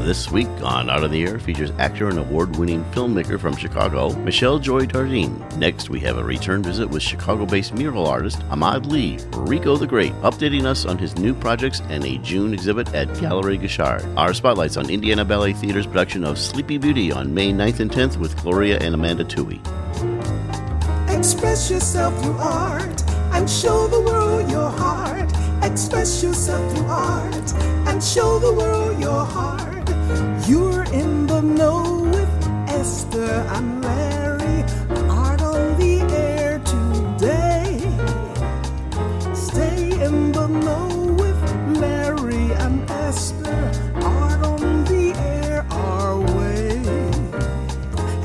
This week on Out of the Air features actor and award-winning filmmaker from Chicago, Michelle Joy Jardine. Next, we have a return visit with Chicago-based mural artist Ahmad Lee, Rico the Great, updating us on his new projects and a June exhibit at Gallery Gashard. Our spotlights on Indiana Ballet Theatre's production of Sleeping Beauty on May 9th and 10th with Gloria and Amanda Tui. Express yourself through art and show the world your heart. Express yourself through art and show the world your heart. You're in the know with Esther and Larry. Art on the air today. Stay in the know with Larry and Esther. Art on the air our way.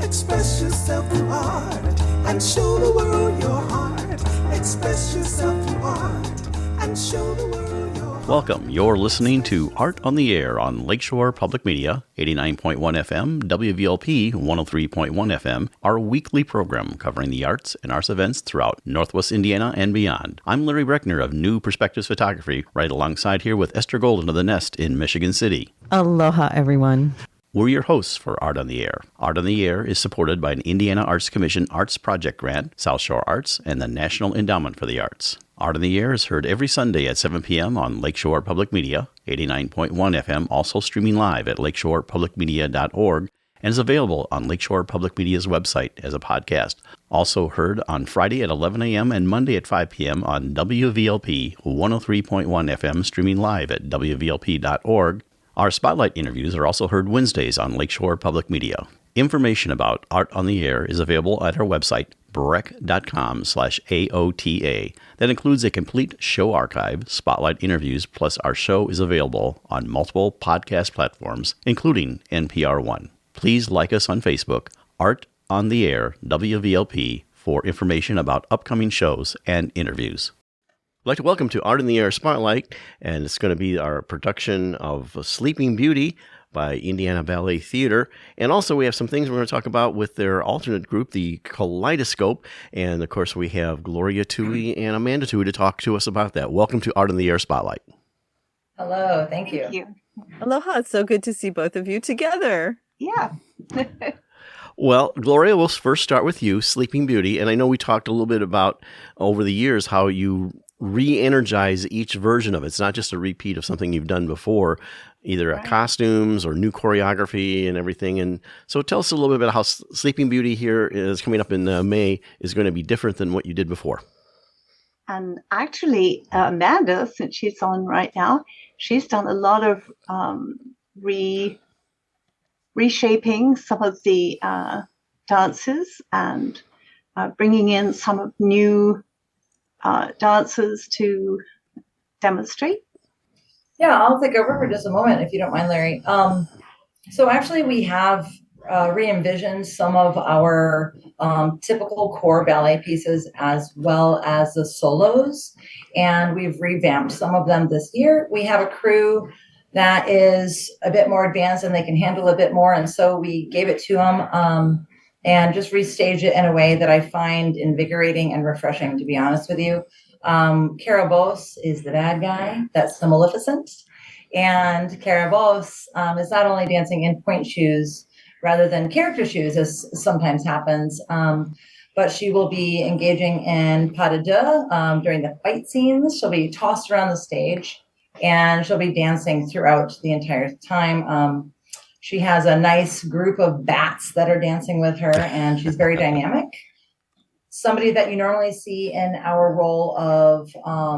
Express yourself through art and show the world your heart. Express yourself through art and show the world your heart. Welcome. You're listening to Art on the Air on Lakeshore Public Media, 89.1 FM, WVLP 103.1 FM, our weekly program covering the arts and arts events throughout Northwest Indiana and beyond. I'm Larry Breckner of New Perspectives Photography, right alongside here with Esther Golden of The Nest in Michigan City. Aloha, everyone. We're your hosts for Art on the Air. Art on the Air is supported by an Indiana Arts Commission Arts Project Grant, South Shore Arts, and the National Endowment for the Arts. Art on the Air is heard every Sunday at 7 p.m. on Lakeshore Public Media, 89.1 FM, also streaming live at lakeshorepublicmedia.org, and is available on Lakeshore Public Media's website as a podcast. Also heard on Friday at 11 a.m. and Monday at 5 p.m. on WVLP 103.1 FM, streaming live at wvlp.org. Our spotlight interviews are also heard Wednesdays on Lakeshore Public Media. Information about Art on the Air is available at our website, breck.com/AOTA. That includes a complete show archive, spotlight interviews, plus our show is available on multiple podcast platforms, including NPR One. Please like us on Facebook, Art on the Air, WVLP, for information about upcoming shows and interviews. I'd like to welcome to Art in the Air Spotlight, and it's going to be our production of Sleeping Beauty by Indiana Ballet Theatre. And also we have some things we're going to talk about with their alternate group, the Kaleidoscope. And of course we have Gloria Tui and Amanda Tui to talk to us about that. Welcome to Art in the Air Spotlight. Hello, thank you. Aloha, it's so good to see both of you together. Yeah. Well, Gloria, we'll first start with you, Sleeping Beauty. And I know we talked a little bit about over the years how you re-energize each version of it. It's not just a repeat of something you've done before, either costumes or new choreography and everything. And so tell us a little bit about how Sleeping Beauty here is coming up in May is going to be different than what you did before. And actually, Amanda, since she's on right now, she's done a lot of reshaping some of the dances and bringing in some of new dancers to demonstrate. Yeah, I'll take over for just a moment, if you don't mind, Larry. So actually, we have re-envisioned some of our typical core ballet pieces as well as the solos, and we've revamped some of them this year. We have a crew that is a bit more advanced and they can handle a bit more, and so we gave it to them and just restaged it in a way that I find invigorating and refreshing, to be honest with you. Karabos is the bad guy. That's the Maleficent. And Karabos is not only dancing in point shoes rather than character shoes, as sometimes happens, but she will be engaging in pas de deux during the fight scenes. She'll be tossed around the stage and she'll be dancing throughout the entire time. She has a nice group of bats that are dancing with her, and she's very dynamic. Somebody that you normally see in our role of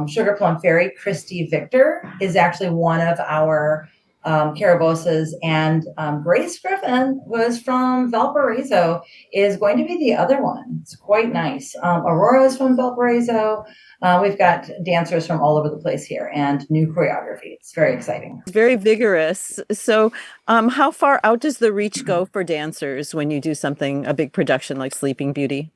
Sugar Plum Fairy, Christy Victor, is actually one of our Karaboses, and Grace Griffin was from Valparaiso, is going to be the other one. It's quite nice. Aurora is from Valparaiso. We've got dancers from all over the place here and new choreography. It's very exciting. It's very vigorous. So how far out does the reach go for dancers when you do something, a big production like Sleeping Beauty?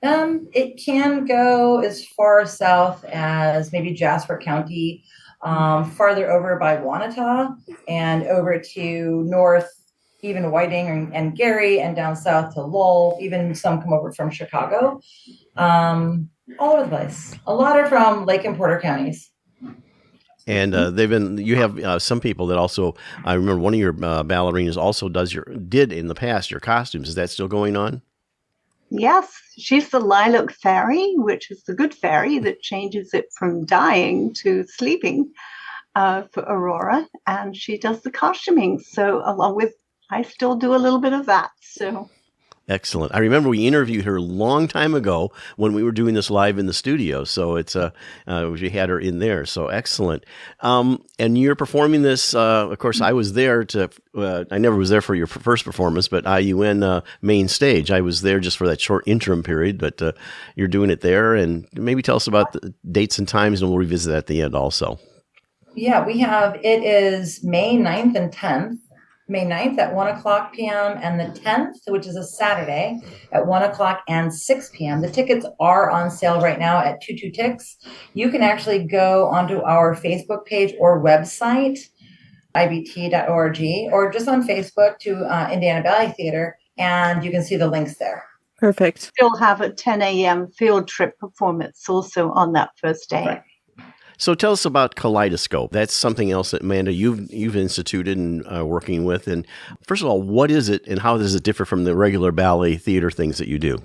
It can go as far south as maybe Jasper County, farther over by Wanata, and over to north, even Whiting and Gary, and down south to Lowell. Even some come over from Chicago. All over the place. A lot are from Lake and Porter counties. And you have some people that also, I remember one of your ballerinas also did in the past your costumes. Is that still going on? Yes, she's the lilac fairy, which is the good fairy that changes it from dying to sleeping for Aurora. And she does the costuming. So I still do a little bit of that. So. Excellent. I remember we interviewed her a long time ago when we were doing this live in the studio. So we had her in there. So excellent. And you're performing this. Of course, I was there I never was there for your first performance, but IUN main stage. I was there just for that short interim period. But you're doing it there, and maybe tell us about the dates and times, and we'll revisit that at the end also. Yeah, it is May 9th and 10th. May 9th at 1 o'clock p.m. and the 10th, which is a Saturday, at 1 o'clock and 6 p.m. The tickets are on sale right now at 22tix. You can actually go onto our Facebook page or website, ibt.org, or just on Facebook to Indiana Ballet Theatre, and you can see the links there. Perfect. Still have a 10 a.m. field trip performance also on that first day. Right. So tell us about Kaleidoscope. That's something else that, Amanda, you've instituted and working with. And first of all, what is it and how does it differ from the regular ballet theater things that you do?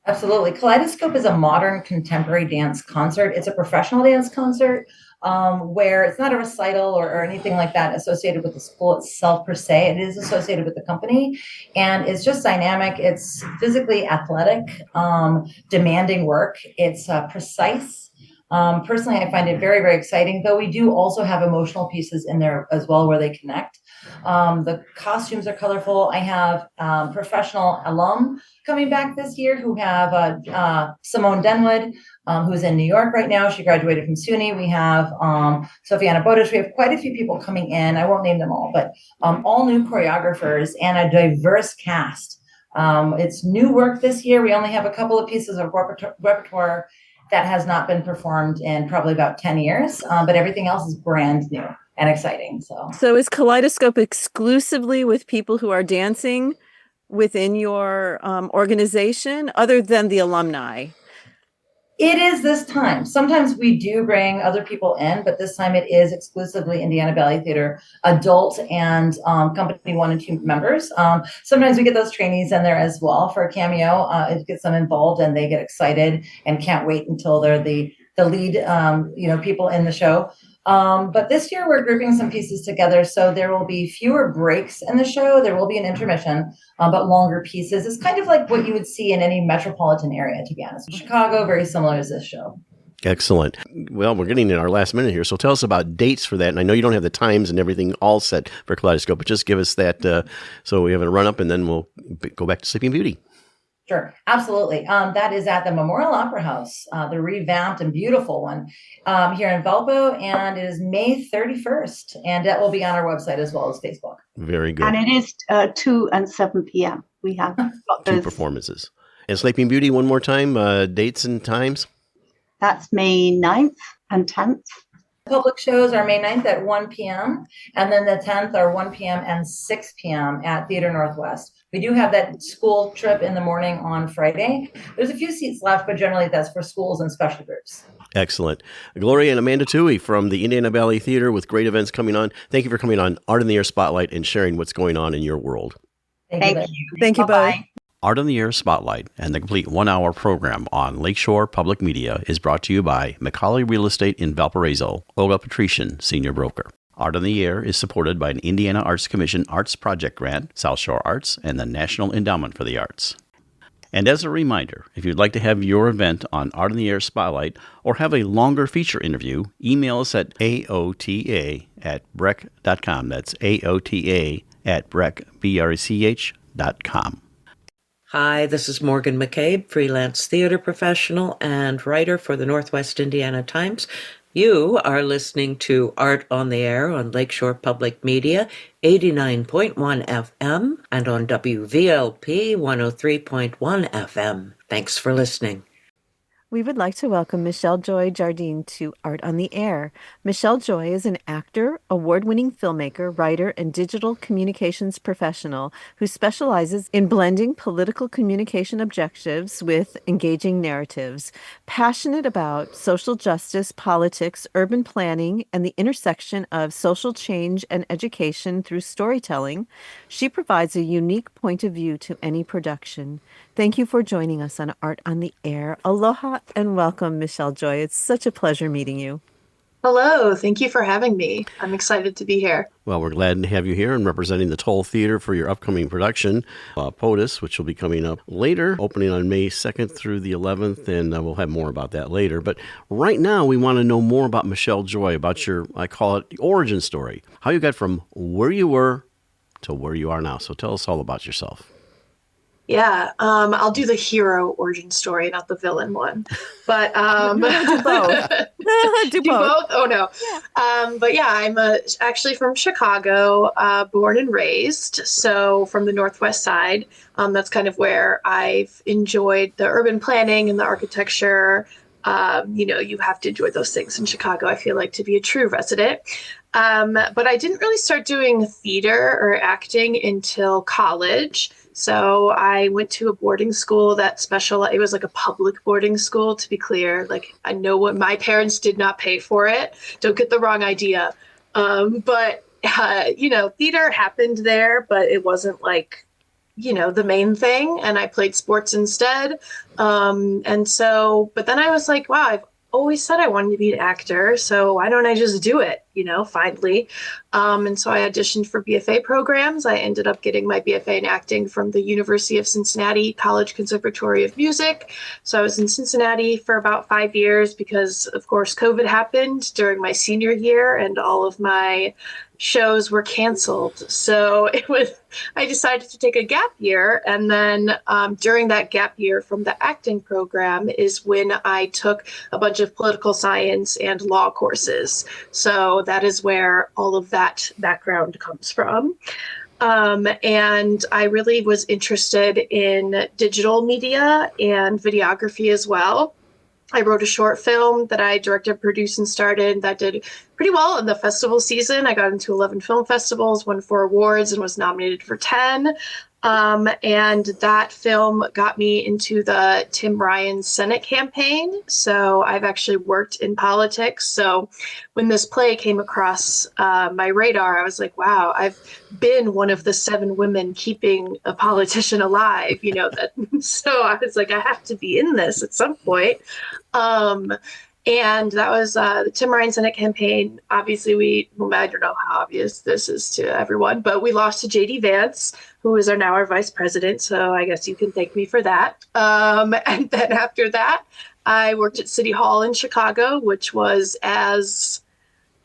Absolutely. Kaleidoscope is a modern contemporary dance concert. It's a professional dance concert where it's not a recital or anything like that associated with the school itself per se. It is associated with the company, and it's just dynamic. It's physically athletic, demanding work. It's precise. Personally, I find it very, very exciting, though we do also have emotional pieces in there as well where they connect. The costumes are colorful. I have professional alum coming back this year who have Simone Denwood, who's in New York right now. She graduated from SUNY. We have Sofiana Bodish. We have quite a few people coming in. I won't name them all, but all new choreographers and a diverse cast. It's new work this year. We only have a couple of pieces of repertoire that has not been performed in probably about 10 years, but everything else is brand new and exciting. So is Kaleidoscope exclusively with people who are dancing within your organization, other than the alumni? It is this time. Sometimes we do bring other people in, but this time it is exclusively Indiana Ballet Theatre adult and company 1 and 2 members. Sometimes we get those trainees in there as well for a cameo. It gets them involved and they get excited and can't wait until they're the lead people in the show. But this year we're grouping some pieces together, so there will be fewer breaks in the show. There will be an intermission, but longer pieces. It's kind of like what you would see in any metropolitan area, to be honest. Chicago, very similar as this show. Excellent. Well, we're getting in our last minute here, so tell us about dates for that. And I know you don't have the times and everything all set for Kaleidoscope, but just give us that so we have a run-up, and then we'll go back to Sleeping Beauty. Sure, absolutely. That is at the Memorial Opera House, the revamped and beautiful one here in Valpo, and it is May 31st, and that will be on our website as well as Facebook. Very good. And it is 2 and 7 p.m. We have got 2 performances. And Sleeping Beauty, one more time, dates and times? That's May 9th and 10th. Public shows are May 9th at 1 p.m. and then the 10th are 1 p.m. and 6 p.m. at Theater Northwest. We do have that school trip in the morning on Friday. There's a few seats left, but generally that's for schools and special groups. Excellent. Gloria and Amanda Toohey from the Indiana Ballet Theatre with great events coming on. Thank you for coming on Art in the Air Spotlight and sharing what's going on in your world. Thank you. Thank you both. Art on the Air Spotlight and the complete 1-hour program on Lakeshore Public Media is brought to you by McCauley Real Estate in Valparaiso, Olga Patrician, Senior Broker. Art on the Air is supported by an Indiana Arts Commission Arts Project Grant, South Shore Arts, and the National Endowment for the Arts. And as a reminder, if you'd like to have your event on Art on the Air Spotlight or have a longer feature interview, email us at aota@brech.com. That's aota@brech.com. Hi, this is Morgan McCabe, freelance theater professional and writer for the Northwest Indiana Times. You are listening to Art on the Air on Lakeshore Public Media, 89.1 FM, and on WVLP 103.1 FM. Thanks for listening. We would like to welcome Michelle Joy Jardine to Art on the Air. Michelle Joy is an actor, award-winning filmmaker, writer, and digital communications professional who specializes in blending political communication objectives with engaging narratives. Passionate about social justice, politics, urban planning, and the intersection of social change and education through storytelling, she provides a unique point of view to any production. Thank you for joining us on Art on the Air. Aloha and welcome, Michelle Joy. It's such a pleasure meeting you. Hello, thank you for having me. I'm excited to be here. Well, we're glad to have you here and representing the Toll Theater for your upcoming production, POTUS, which will be coming up later, opening on May 2nd through the 11th, and we'll have more about that later. But right now, we want to know more about Michelle Joy, about your, I call it, the origin story, how you got from where you were to where you are now. So tell us all about yourself. Yeah, I'll do the hero origin story, not the villain one. But Do both. Do do both. both? Oh no. But yeah, I'm actually from Chicago, born and raised. So from the Northwest side, that's kind of where I've enjoyed the urban planning and the architecture. You have to enjoy those things in Chicago, I feel like, to be a true resident. But I didn't really start doing theater or acting until college. So I went to a boarding school that it was like a public boarding school, to be clear. Like, I know what my parents did not pay for it. Don't get the wrong idea. But theater happened there, but it wasn't like, the main thing. And I played sports instead. But then I was like, wow, I've always said I wanted to be an actor. So why don't I just do it, finally. And so I auditioned for BFA programs. I ended up getting my BFA in acting from the University of Cincinnati College Conservatory of Music. So I was in Cincinnati for about 5 years because, of course, COVID happened during my senior year and all of my shows were canceled. So I decided to take a gap year. And then during that gap year from the acting program is when I took a bunch of political science and law courses. So that is where all of that background comes from. And I really was interested in digital media and videography as well. I wrote a short film that I directed, produced, and starred in that did pretty well in the festival season. I got into 11 film festivals, won 4 awards, and was nominated for 10. And that film got me into the Tim Ryan Senate campaign. So I've actually worked in politics. So when this play came across my radar, I was like, wow, I've been one of the 7 women keeping a politician alive, So I was like, I have to be in this at some point. And that was the Tim Ryan Senate campaign. Obviously, I don't know how obvious this is to everyone, but we lost to J.D. Vance, who is now our vice president. So I guess you can thank me for that. And then after that, I worked at City Hall in Chicago, which was as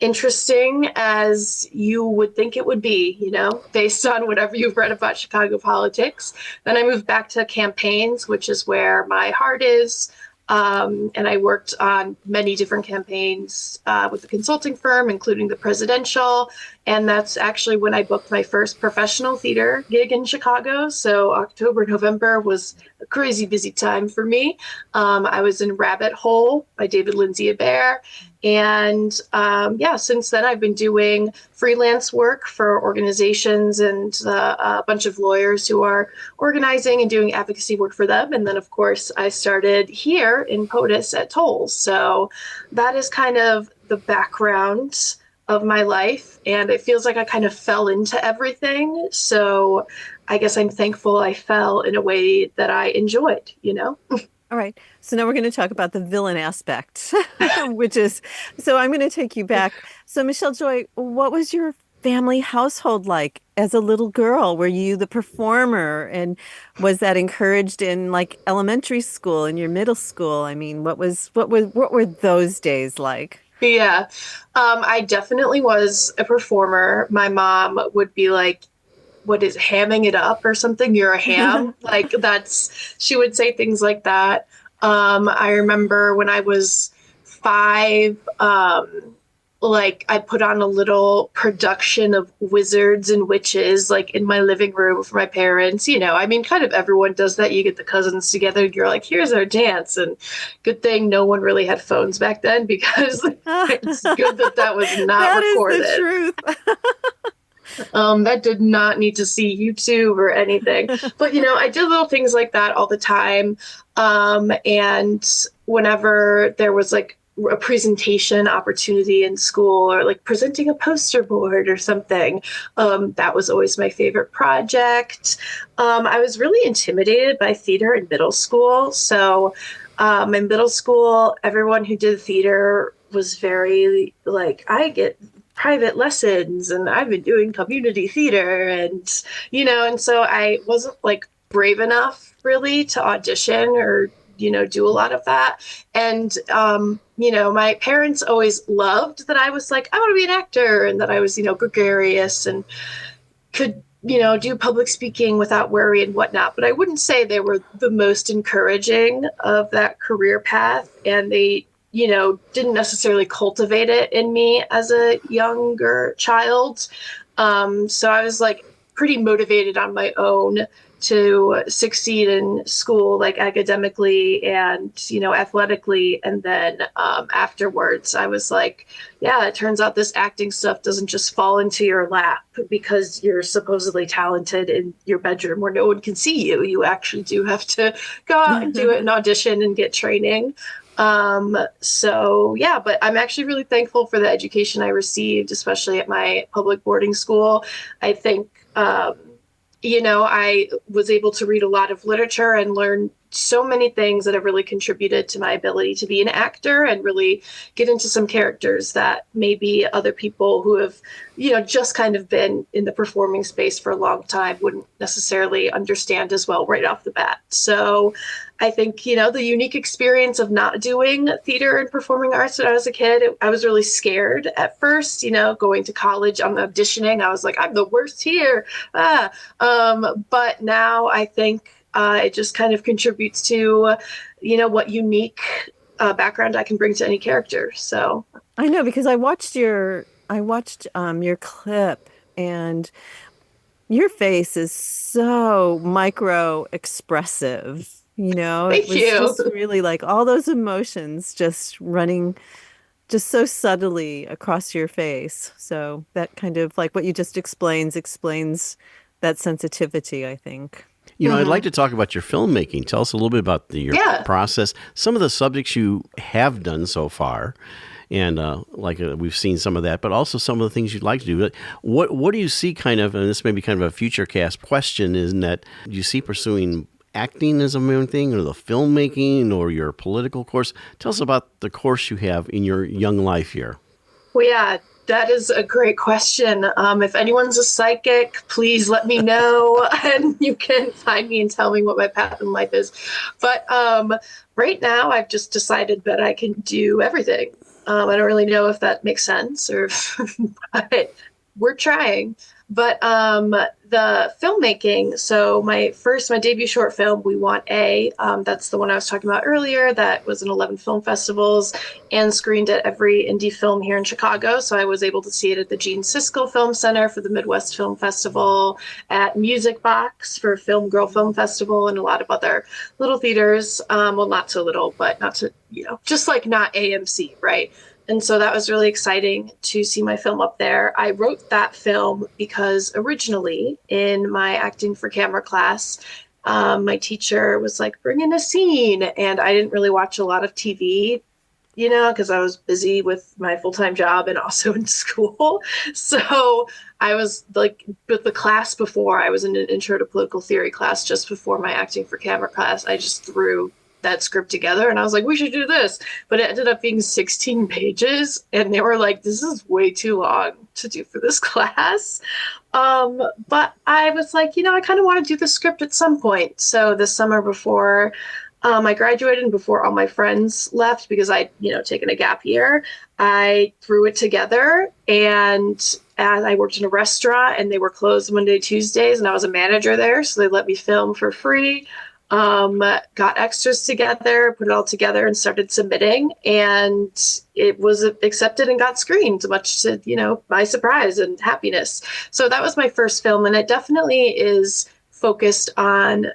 interesting as you would think it would be, based on whatever you've read about Chicago politics. Then I moved back to campaigns, which is where my heart is. And I worked on many different campaigns with a consulting firm, including the presidential. And that's actually when I booked my first professional theater gig in Chicago. So October, November was a crazy busy time for me. I was in Rabbit Hole by David Lindsay Abaire. And since then I've been doing freelance work for organizations and a bunch of lawyers who are organizing and doing advocacy work for them. And then, of course, I started here in POTUS at Tolls. So that is kind of the background of my life. And it feels like I kind of fell into everything. So I guess I'm thankful I fell in a way that I enjoyed, All right. So now we're going to talk about the villain aspect, so I'm going to take you back. So Michelle Joy, what was your family household like as a little girl? Were you the performer, and was that encouraged in like elementary school and your middle school? I mean, what were those days like? Yeah, I definitely was a performer. My mom would be like, what is hamming it up or something? You're a ham. She would say things like that. I remember when I was 5, like I put on a little production of wizards and witches like in my living room for my parents. I mean, kind of everyone does that. You get the cousins together, you're like, here's our dance. And good thing no one really had phones back then, because it's good that was not That is recorded. the truth. That did not need to see YouTube or anything. But, I did little things like that all the time. And whenever there was like a presentation opportunity in school, or like presenting a poster board or something, that was always my favorite project. I was really intimidated by theater in middle school. So in middle school, everyone who did theater was very like, I get private lessons and I've been doing community theater, and so I wasn't like brave enough really to audition or do a lot of that. And my parents always loved that I was like, I want to be an actor, and that I was gregarious and could do public speaking without worry and whatnot. But I wouldn't say they were the most encouraging of that career path, and they didn't necessarily cultivate it in me as a younger child. So I was like pretty motivated on my own to succeed in school, like academically and, athletically. And then afterwards, I was like, yeah, it turns out this acting stuff doesn't just fall into your lap because you're supposedly talented in your bedroom where no one can see you. You actually do have to go out and do it and audition and get training. So yeah, but I'm actually really thankful for the education I received, especially at my public boarding school. I think, I was able to read a lot of literature and learn so many things that have really contributed to my ability to be an actor and really get into some characters that maybe other people who have, just kind of been in the performing space for a long time wouldn't necessarily understand as well right off the bat. So I think, the unique experience of not doing theater and performing arts when I was a kid, I was really scared at first, going to college, I'm auditioning. I was like, I'm the worst here. But now I think it just kind of contributes to, what unique background I can bring to any character. So I know, because I watched your clip, and your face is so micro expressive. Thank It was you. just really like all those emotions just running just so subtly across your face. So that kind of like what you just explains that sensitivity, I think. I'd like to talk about your filmmaking. Tell us a little bit about your process, some of the subjects you have done so far, and we've seen some of that, but also some of the things you'd like to do. What do you see kind of, and this may be kind of a future cast question, isn't that, do you see pursuing acting as a main thing, or the filmmaking, or your political course? Tell us about the course you have in your young life here. Well, yeah, that is a great question. If anyone's a psychic, please let me know, and you can find me and tell me what my path in life is. But right now, I've just decided that I can do everything. I don't really know if that makes sense, or but we're trying. But the filmmaking, so my debut short film, We Want A, that's the one I was talking about earlier, that was in 11 film festivals and screened at every indie film here in Chicago. So I was able to see it at the Gene Siskel Film Center for the Midwest Film Festival, at Music Box for Film Girl Film Festival, and a lot of other little theaters. Well, not so little, but not so, just like not AMC, right? And so that was really exciting to see my film up there. I wrote that film because originally in my acting for camera class, my teacher was like, bring in a scene. And I didn't really watch a lot of TV, because I was busy with my full-time job and also in school. So I was like, with the class before, I was in an intro to political theory class just before my acting for camera class. I just threw that script together and I was like, we should do this. But it ended up being 16 pages, and they were like, this is way too long to do for this class. But I was like, I kind of want to do the script at some point. So this summer before I graduated and before all my friends left, because I'd taken a gap year, I threw it together, and I worked in a restaurant and they were closed Monday, Tuesdays, and I was a manager there. So they let me film for free. got extras together, put it all together, and started submitting. And it was accepted and got screened, much to, my surprise and happiness. So that was my first film. And it definitely is focused on,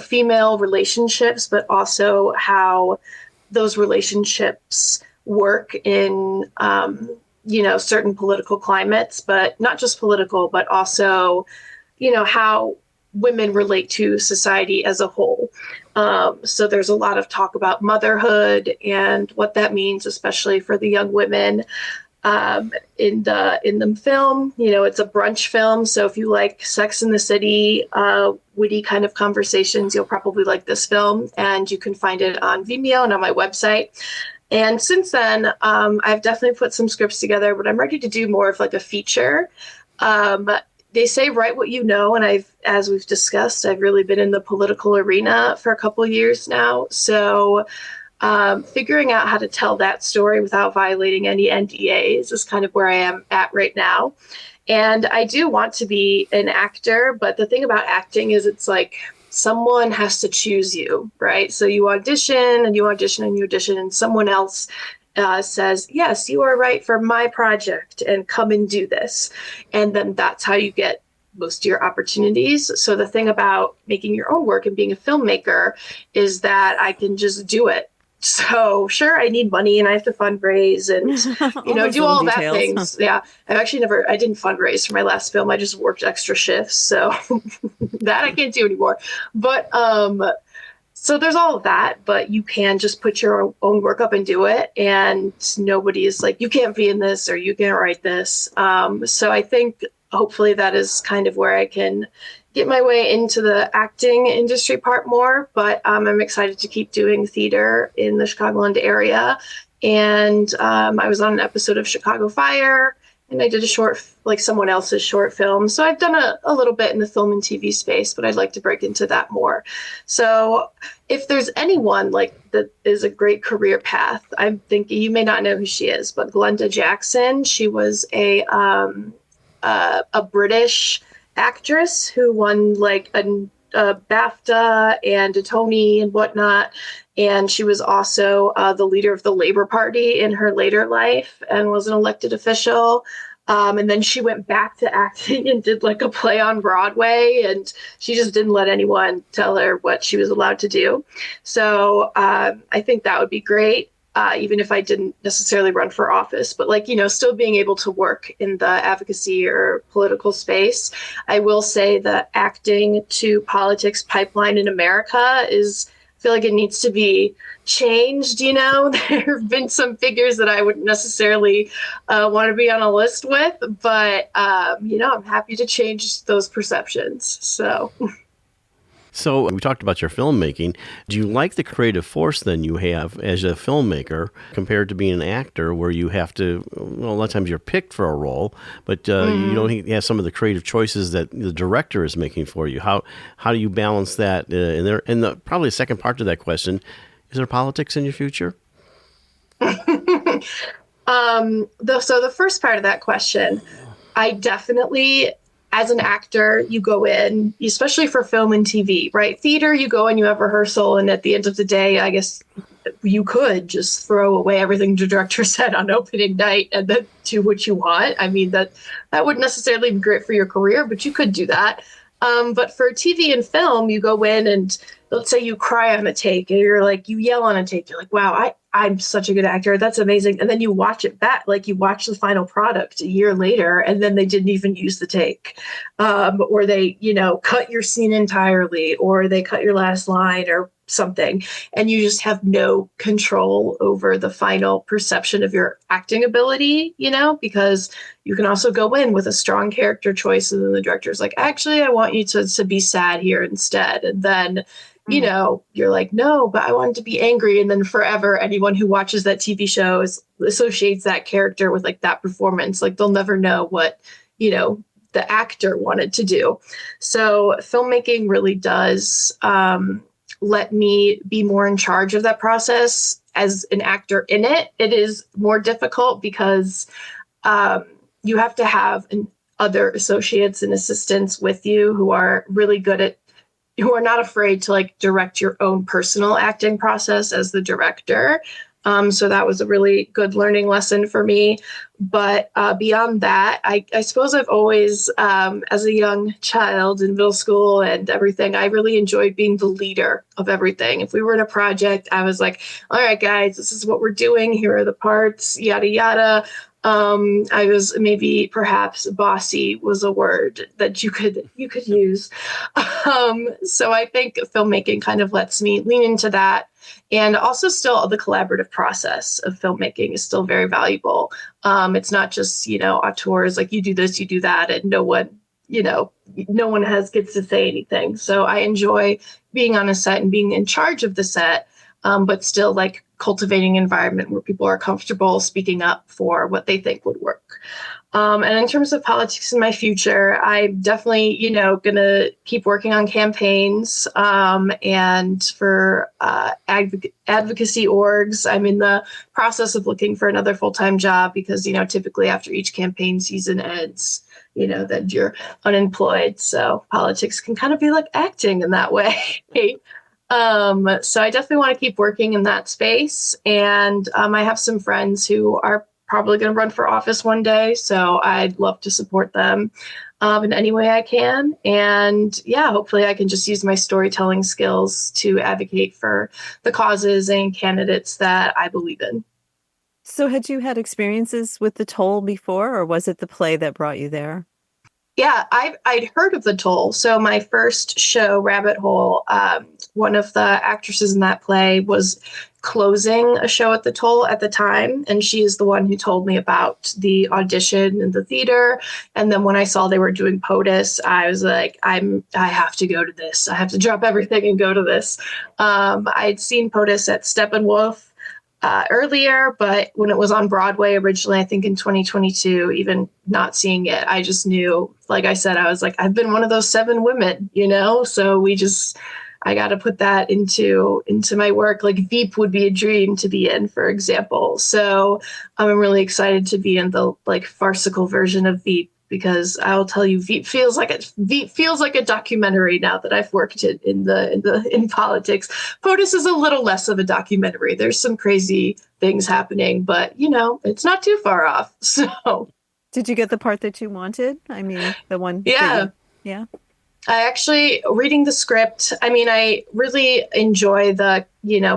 female relationships, but also how those relationships work in, certain political climates, but not just political, but also, how women relate to society as a whole. So there's a lot of talk about motherhood and what that means, especially for the young women. In the film, it's a brunch film. So if you like Sex in the City, witty kind of conversations, you'll probably like this film. And you can find it on Vimeo and on my website. And since then, I've definitely put some scripts together, but I'm ready to do more of like a feature. They say write what you know, and as we've discussed, I've really been in the political arena for a couple of years now. So figuring out how to tell that story without violating any NDAs is kind of where I am at right now. And I do want to be an actor, but the thing about acting is it's like someone has to choose you, right? So you audition and you audition and you audition, and someone else says, yes, you are right for my project and come and do this. And then that's how you get most of your opportunities. So the thing about making your own work and being a filmmaker is that I can just do it. So sure, I need money and I have to fundraise and, do all that things. Yeah. I didn't fundraise for my last film. I just worked extra shifts. So that I can't do anymore. But, so there's all of that, but you can just put your own work up and do it. And nobody is like, you can't be in this or you can't write this. So I think hopefully that is kind of where I can get my way into the acting industry part more. But I'm excited to keep doing theater in the Chicagoland area. And I was on an episode of Chicago Fire. And I did a short, like someone else's short film. So I've done a little bit in the film and TV space, but I'd like to break into that more. So if there's anyone like that is a great career path, I'm thinking you may not know who she is, but Glenda Jackson, she was a British actress who won like a BAFTA and a Tony and whatnot. And she was also the leader of the Labor Party in her later life and was an elected official. And then she went back to acting and did like a play on Broadway. And she just didn't let anyone tell her what she was allowed to do. So I think that would be great, even if I didn't necessarily run for office. But still being able to work in the advocacy or political space. I will say the acting to politics pipeline in America I feel like it needs to be changed. There have been some figures that I wouldn't necessarily want to be on a list with, but I'm happy to change those perceptions. So we talked about your filmmaking. Do you like the creative force then you have as a filmmaker compared to being an actor where you have to, a lot of times you're picked for a role, but you don't have some of the creative choices that the director is making for you? How do you balance that? And probably the second part to that question, is there politics in your future? So the first part of that question, I definitely, as an actor, you go in, especially for film and TV, right? Theater, you go and you have rehearsal. And at the end of the day, I guess you could just throw away everything the director said on opening night and then do what you want. I mean, that wouldn't necessarily be great for your career, but you could do that. But for TV and film, you go in and let's say you cry on a take and you yell on a take. You're like, wow, I'm such a good actor. That's amazing. And then you watch it back, like you watch the final product a year later, and then they didn't even use the take. Or they, cut your scene entirely, or they cut your last line or something. And you just have no control over the final perception of your acting ability, because you can also go in with a strong character choice. And then the director's like, actually, I want you to be sad here instead. And then you're like, no, but I want to be angry. And then forever, anyone who watches that TV show associates that character with that performance. They'll never know what, the actor wanted to do. So filmmaking really does let me be more in charge of that process as an actor in it. It is more difficult because you have to have other associates and assistants with you who are really good at who are not afraid to like direct your own personal acting process as the director. So that was a really good learning lesson for me. But beyond that, I suppose I've always, as a young child in middle school and everything, I really enjoyed being the leader of everything. If we were in a project, I was like, all right, guys, this is what we're doing. Here are the parts, yada, yada. I was perhaps bossy was a word that you could use. So I think filmmaking kind of lets me lean into that. And also still the collaborative process of filmmaking is still very valuable. It's not just, auteurs, like you do this, you do that, and no one gets to say anything. So I enjoy being on a set and being in charge of the set, but still like cultivating an environment where people are comfortable speaking up for what they think would work. And in terms of politics in my future, I'm definitely, going to keep working on campaigns and for advocacy orgs. I'm in the process of looking for another full-time job because, typically after each campaign season ends, then you're unemployed. So politics can kind of be like acting in that way. So I definitely want to keep working in that space. And I have some friends who are probably going to run for office one day. So I'd love to support them in any way I can. And yeah, hopefully I can just use my storytelling skills to advocate for the causes and candidates that I believe in. So had you had experiences with the Toll before, or was it the play that brought you there? Yeah, I'd heard of the Toll. So my first show, Rabbit Hole, one of the actresses in that play was closing a show at the Toll at the time, and she is the one who told me about the audition in the theater. And then when I saw they were doing POTUS, I was like, I have to go to this. I have to drop everything and go to this. I'd seen POTUS at Steppenwolf earlier, but when it was on Broadway originally, I think in 2022, even not seeing it, I just knew, like I said, I was like, I've been one of those 7 women, so I got to put that into my work. Like Veep would be a dream to be in, for example. So I'm really excited to be in the like farcical version of Veep, because I'll tell you, Veep feels like a documentary now that I've worked in politics. POTUS is a little less of a documentary. There's some crazy things happening, but it's not too far off. So, did you get the part that you wanted? I mean, the one. Yeah. Yeah. I actually, reading the script, I really enjoy the,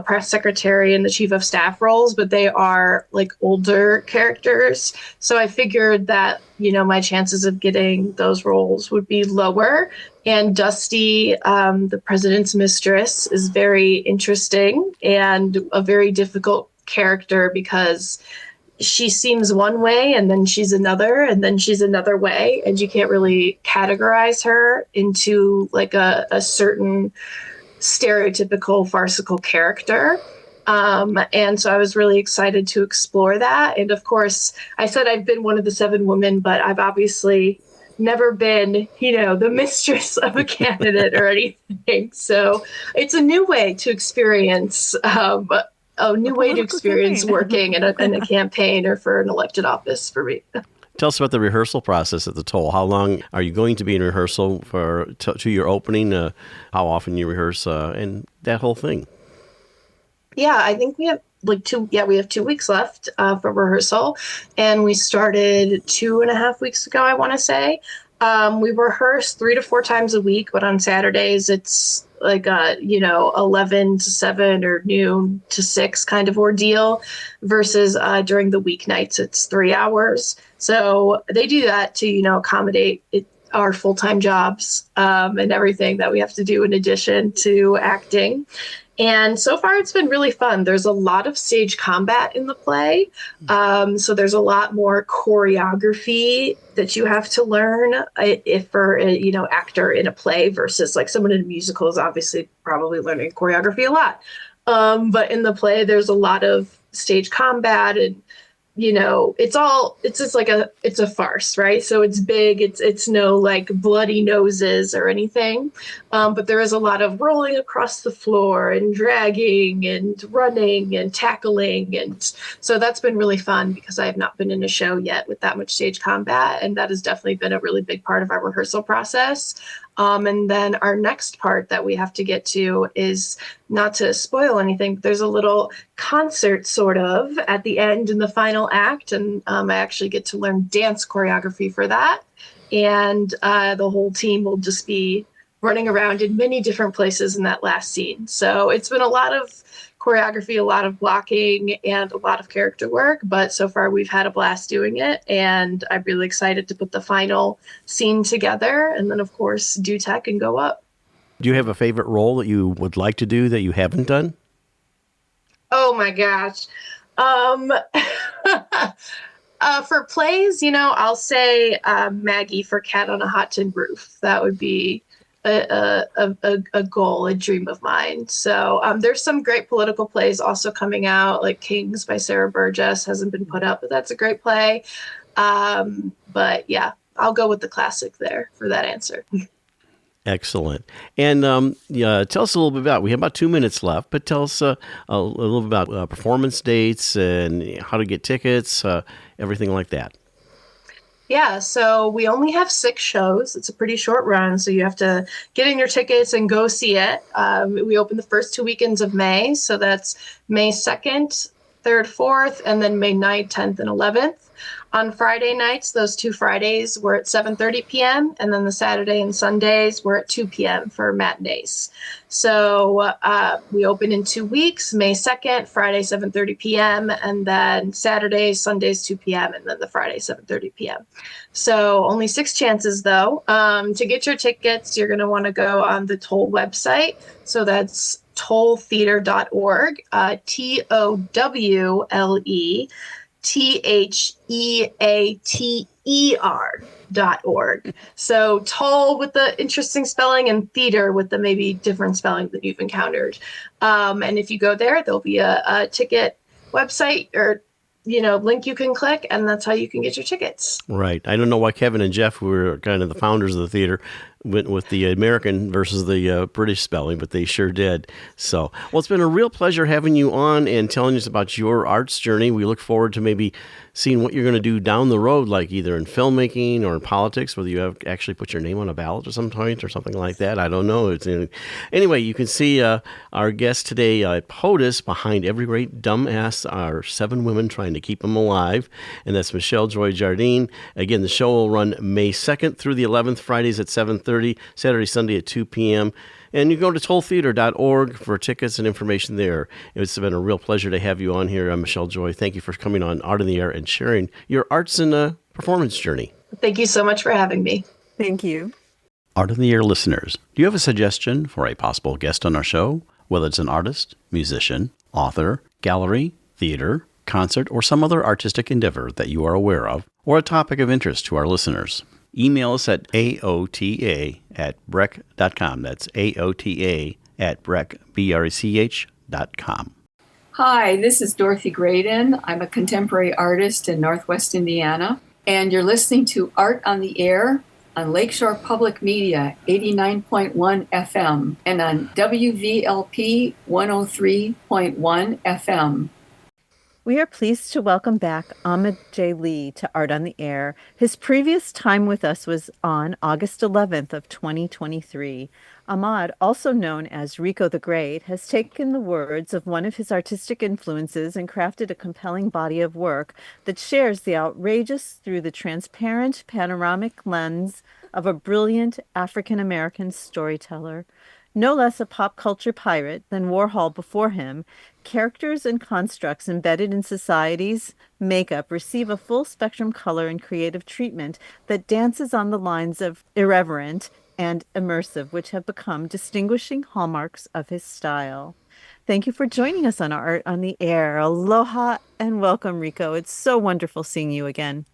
press secretary and the chief of staff roles, but they are like older characters. So I figured that, my chances of getting those roles would be lower. And Dusty, the president's mistress, is very interesting and a very difficult character because she seems one way and then she's another and then she's another way, and you can't really categorize her into like a certain stereotypical farcical character. And so I was really excited to explore that. And of course, I said I've been one of the 7 women, but I've obviously never been, the mistress of a candidate or anything. So it's a new way to experience a new way to experience working in a campaign or for an elected office for me. Tell us about the rehearsal process at the Toll. How long are you going to be in rehearsal to your opening? How often you rehearse and that whole thing? Yeah, I think we have we have 2 weeks left for rehearsal, and we started 2.5 weeks ago, I want to say. We rehearse 3 to 4 times a week, but on Saturdays it's like a 11 to 7 or noon to 6 kind of ordeal, versus during the weeknights it's 3 hours. So they do that to accommodate our full-time jobs and everything that we have to do in addition to acting. And so far, it's been really fun. There's a lot of stage combat in the play. So there's a lot more choreography that you have to learn if for a actor in a play versus like someone in a musical is obviously probably learning choreography a lot. But in the play, there's a lot of stage combat, and it's a farce, right? So it's big. It's no like bloody noses or anything. But there is a lot of rolling across the floor and dragging and running and tackling. And so that's been really fun because I have not been in a show yet with that much stage combat. And that has definitely been a really big part of our rehearsal process. And then our next part that we have to get to is, not to spoil anything, but there's a little concert sort of at the end in the final act. And I actually get to learn dance choreography for that. And the whole team will just be running around in many different places in that last scene. So it's been a lot of choreography, a lot of blocking, and a lot of character work. But so far, we've had a blast doing it. And I'm really excited to put the final scene together and then, of course, do tech and go up. Do you have a favorite role that you would like to do that you haven't done? Oh, my gosh. For plays, I'll say Maggie for Cat on a Hot Tin Roof. That would be a goal, a dream of mine. So there's some great political plays also coming out, like Kings by Sarah Burgess hasn't been put up, but that's a great play. But yeah, I'll go with the classic there for that answer. Excellent. And tell us a little bit about, we have about 2 minutes left, but tell us a little bit about performance dates and how to get tickets, everything like that. Yeah, so we only have 6 shows. It's a pretty short run, so you have to get in your tickets and go see it. We open the first 2 weekends of May, so that's May 2nd, 3rd, 4th, and then May 9th, 10th, and 11th. On Friday nights, those 2 Fridays, we're at 7:30 p.m., and then the Saturday and Sundays, we're at 2 p.m. for matinees. So we open in 2 weeks, May 2nd, Friday, 7:30 p.m., and then Saturdays, Sundays, 2 p.m., and then the Friday, 7:30 p.m. So only 6 chances, though. To get your tickets, you're going to want to go on the Toll website. So that's tolltheater.org, TOWLETHEATER.org. So Toll with the interesting spelling and theater with the maybe different spelling that you've encountered. And if you go there, there'll be a ticket website or link you can click, and that's how you can get your tickets. Right. I don't know why Kevin and Jeff, who were kind of the founders of the theater, went with the American versus the British spelling, but they sure did. So, well, it's been a real pleasure having you on and telling us about your arts journey. We look forward to maybe seeing what you're going to do down the road, like either in filmmaking or in politics, whether you have actually put your name on a ballot at some point or something like that. I don't know. Anyway, you can see our guest today, POTUS, behind every great dumbass are 7 women trying to keep them alive, and that's Michelle Joy Jardine. Again, the show will run May 2nd through the 11th, Fridays at 7:30, Saturday, Sunday at 2 p.m., and you go to tolltheater.org for tickets and information there. It's been a real pleasure to have you on here, Michelle Joy. Thank you for coming on Art on the Air and sharing your arts and performance journey. Thank you so much for having me. Thank you. Art on the Air listeners, do you have a suggestion for a possible guest on our show? Whether it's an artist, musician, author, gallery, theater, concert, or some other artistic endeavor that you are aware of, or a topic of interest to our listeners, email us at aota@brech.com. That's aota@brech.com. Hi, this is Dorothy Graydon. I'm a contemporary artist in Northwest Indiana, and you're listening to Art on the Air on Lakeshore Public Media 89.1 FM and on WVLP 103.1 FM. We are pleased to welcome back Ahmad Lee to Art on the Air. His previous time with us was on August 11th of 2023. Ahmad, also known as Rico the Great, has taken the words of one of his artistic influences and crafted a compelling body of work that shares the outrageous through the transparent, panoramic lens of a brilliant African-American storyteller. No less a pop culture pirate than Warhol before him, characters and constructs embedded in society's makeup receive a full spectrum color and creative treatment that dances on the lines of irreverent and immersive, which have become distinguishing hallmarks of his style. Thank you for joining us on Art on the Air. Aloha and welcome, Rico. It's so wonderful seeing you again.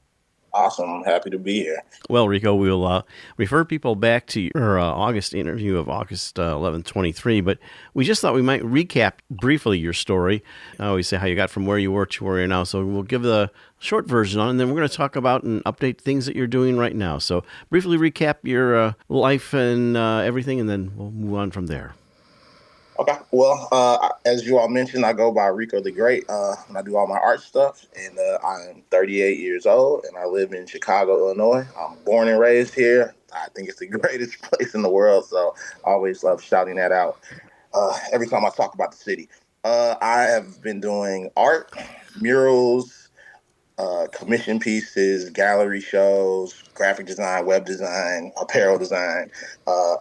Awesome. I'm happy to be here. Well, Rico, we'll refer people back to your August interview of August 11th, 23, but we just thought we might recap briefly your story. I always say how you got from where you were to where you're now, so we'll give the short version on, and then we're going to talk about and update things that you're doing right now. So briefly recap your life and everything, and then we'll move on from there. Okay. Well, as you all mentioned, I go by Rico the Great, and I do all my art stuff, and I'm 38 years old, and I live in Chicago, Illinois. I'm born and raised here, I think it's the greatest place in the world. So I always love shouting that out every time I talk about the city. I have been doing art, murals, commission pieces, gallery shows, graphic design, web design, apparel design,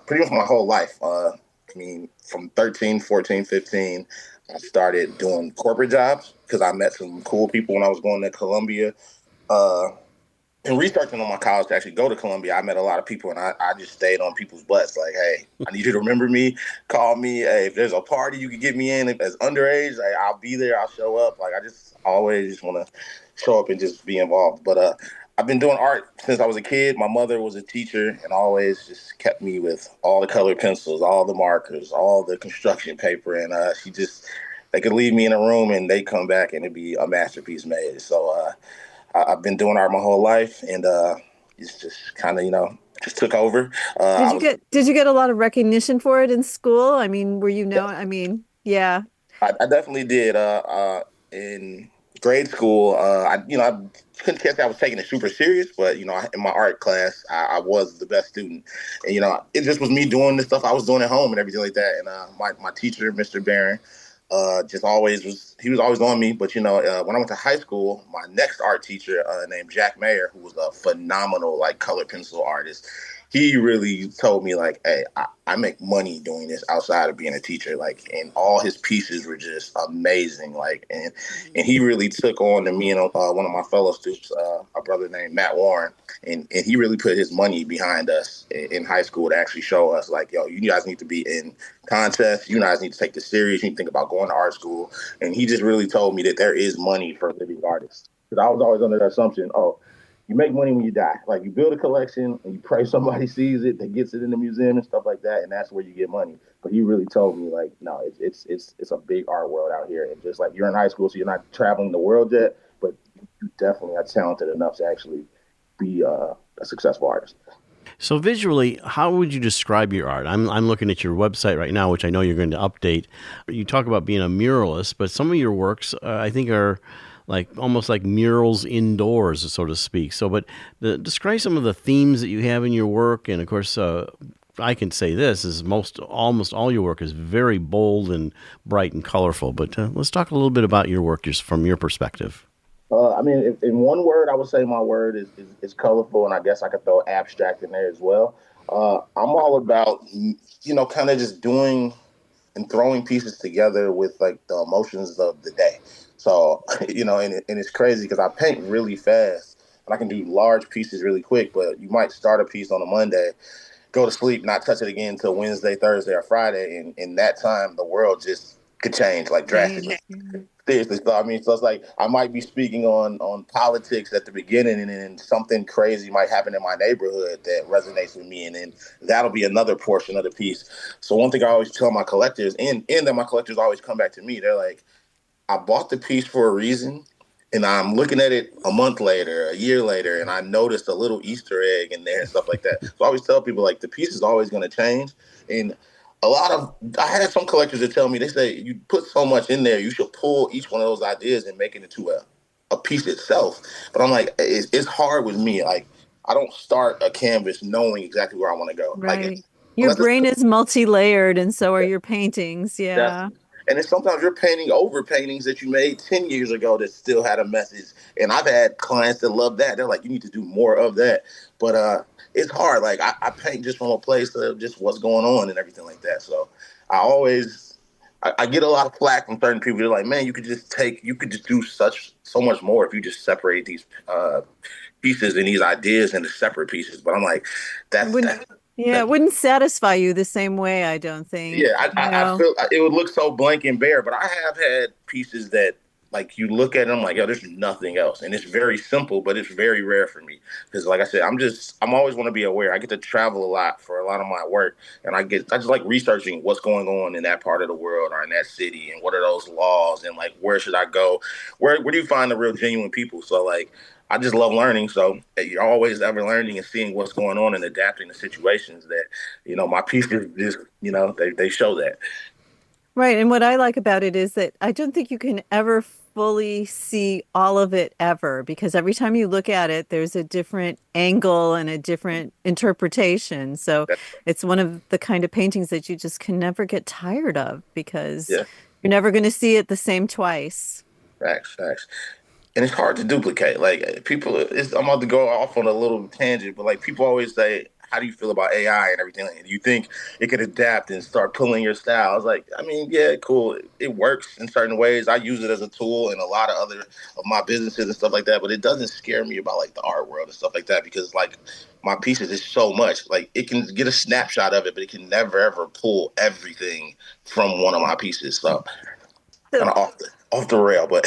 pretty much my whole life. I mean, from 13, 14, 15, I started doing corporate jobs because I met some cool people when I was going to Columbia. Uh, and researching on my college to actually go to Columbia, I met a lot of people, and I just stayed on people's butts. Like, hey, I need you to remember me. Call me. Hey, if there's a party you can get me in, if it's underage, like, I'll be there. I'll show up. Like, I just always just want to show up and just be involved. But I've been doing art since I was a kid. My mother was a teacher and always just kept me with all the colored pencils, all the markers, all the construction paper, and they could leave me in a room and they come back and it'd be a masterpiece made. So I've been doing art my whole life, and it's just kind of just took over. Did you get a lot of recognition for it in school? I mean, were you known? I mean, yeah. I definitely did. In grade school, I couldn't say I was taking it super serious, but in my art class, I was the best student, and it just was me doing the stuff I was doing at home and everything like that. And my teacher, Mr. Barron, he was always on me. But when I went to high school, my next art teacher named Jack Mayer, who was a phenomenal like color pencil artist, he really told me like, hey, I make money doing this outside of being a teacher. Like, and all his pieces were just amazing. Like, and he really took on to me and one of my fellow students, a brother named Matt Warren, and he really put his money behind us in high school to actually show us like, yo, you guys need to be in contests. You guys need to take this serious. You need to think about going to art school. And he just really told me that there is money for living artists. Because I was always under the assumption, oh, you make money when you die. Like, you build a collection and you pray somebody sees it, that gets it in the museum and stuff like that, and that's where you get money. But he really told me, like, no, it's a big art world out here. And just like, you're in high school, so you're not traveling the world yet, but you definitely are talented enough to actually be a successful artist. So visually, how would you describe your art? I'm looking at your website right now, which I know you're going to update. You talk about being a muralist, but some of your works, I think, are like almost like murals indoors, so to speak. So, but describe some of the themes that you have in your work, and of course, I can say this is almost all your work is very bold and bright and colorful. But let's talk a little bit about your work, just from your perspective. I mean, in one word, I would say my word is colorful, and I guess I could throw abstract in there as well. I'm all about kind of just doing and throwing pieces together with like the emotions of the day. So, and it's crazy because I paint really fast and I can do large pieces really quick, but you might start a piece on a Monday, go to sleep, not touch it again until Wednesday, Thursday, or Friday. And in that time, the world just could change like drastically. Seriously. So, I mean, so it's like I might be speaking on politics at the beginning, and then something crazy might happen in my neighborhood that resonates with me. And then that'll be another portion of the piece. So one thing I always tell my collectors, and then my collectors always come back to me, they're like, I bought the piece for a reason, and I'm looking at it a month later, a year later, and I noticed a little Easter egg in there and stuff like that. So I always tell people, like, the piece is always going to change. And I had some collectors that tell me, they say, you put so much in there, you should pull each one of those ideas and make it into a piece itself. But I'm like, it's hard with me. Like, I don't start a canvas knowing exactly where I want to go. Right. Like, Your brain is multi-layered, and so are your paintings. Yeah. Definitely. And then sometimes you're painting over paintings that you made 10 years ago that still had a message. And I've had clients that love that. They're like, you need to do more of that. But it's hard. Like, I paint just from a place of just what's going on and everything like that. So I get a lot of flack from certain people. They're like, man, you could just do so much more if you just separate these pieces and these ideas into separate pieces. But I'm like, it wouldn't satisfy you the same way, I don't think. Yeah, I feel it would look so blank and bare, but I have had pieces that, like, you look at them like, yo, there's nothing else. And it's very simple, but it's very rare for me. Because, like I said, I'm always want to be aware. I get to travel a lot for a lot of my work. And I just like researching what's going on in that part of the world or in that city. And what are those laws? And, like, where should I go? Where do you find the real genuine people? So, like, I just love learning. So you're always ever learning and seeing what's going on and adapting to situations that, my pieces just, they show that. Right. And what I like about it is that I don't think you can ever fully see all of it ever because every time you look at it, there's a different angle and a different interpretation. So it's one of the kind of paintings that you just can never get tired of because Yeah, you're never going to see it the same twice. facts. And it's hard to duplicate. Like people, I'm about to go off on a little tangent, but like people always say, "How do you feel about AI and everything? Do you think it could adapt and start pulling your style?" I was like, I mean, yeah, cool. It works in certain ways. I use it as a tool in a lot of other of my businesses and stuff like that. But it doesn't scare me about like the art world and stuff like that because like my pieces is so much. Like it can get a snapshot of it, but it can never ever pull everything from one of my pieces. So So, kind of off the rail, but.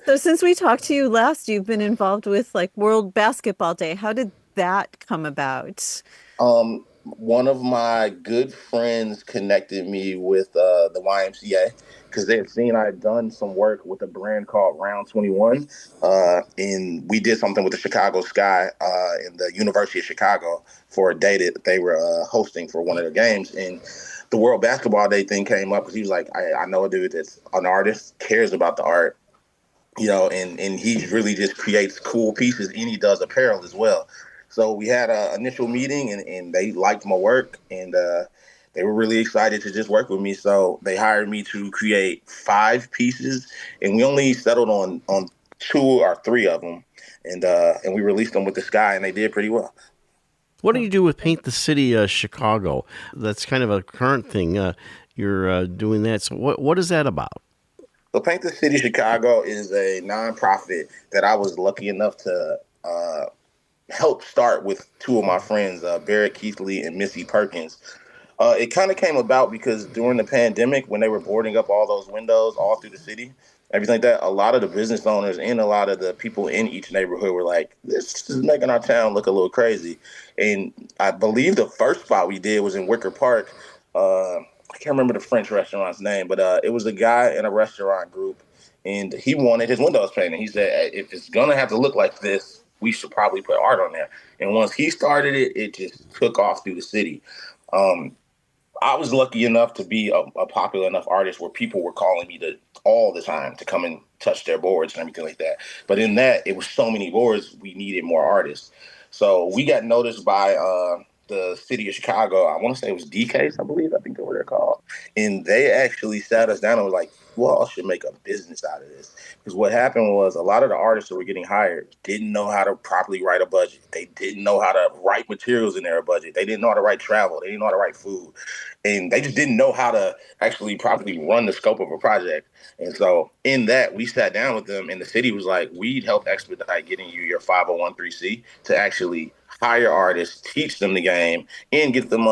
so since we talked to you last, you've been involved with like World Basketball Day. How did that come about? One of my good friends connected me with the YMCA because they had seen I had done some work with a brand called Round 21. And we did something with the Chicago Sky in the University of Chicago for a day that they were hosting for one of the games. And the World Basketball Day thing came up because he was like, I know a dude that's an artist, cares about the art, and he really just creates cool pieces and he does apparel as well. So we had an initial meeting and they liked my work and they were really excited to just work with me. So they hired me to create 5 pieces and we only settled on 2 or 3 of them and we released them with the Sky and they did pretty well. What do you do with Paint the City Chicago? That's kind of a current thing. You're doing that. So what is that about? So Paint the City Chicago is a nonprofit that I was lucky enough to help start with 2 of my friends, Barrett Keithley and Missy Perkins. It kind of came about because during the pandemic, when they were boarding up all those windows all through the city, everything like that, a lot of the business owners and a lot of the people in each neighborhood were like, this is making our town look a little crazy. And I believe the first spot we did was in Wicker Park. I can't remember the French restaurant's name, but it was a guy in a restaurant group, and he wanted his windows painted. He said, "Hey, if it's going to have to look like this, we should probably put art on there." And once he started it, it just took off through the city. Um, I was lucky enough to be a popular enough artist where people were calling me all the time to come and touch their boards and everything like that. But in that, it was so many boards, we needed more artists. So we got noticed by the city of Chicago. I want to say it was DCase, I believe. I think that's what they're called. And they actually sat us down and was like, you all should make a business out of this. Because what happened was a lot of the artists that were getting hired didn't know how to properly write a budget. They didn't know how to write materials in their budget. They didn't know how to write travel. They didn't know how to write food. And they just didn't know how to actually properly run the scope of a project. And so in that, we sat down with them and the city was like, we'd help expedite getting you your 501c to actually hire artists, teach them the game, and get them,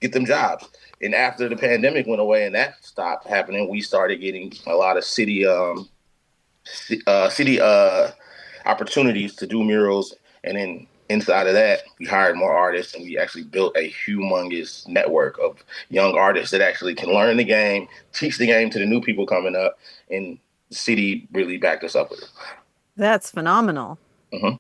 get them jobs. And after the pandemic went away and that stopped happening, we started getting a lot of city opportunities to do murals. And then inside of that, we hired more artists and we actually built a humongous network of young artists that actually can learn the game, teach the game to the new people coming up. And the city really backed us up with it. That's phenomenal. Mm-hmm.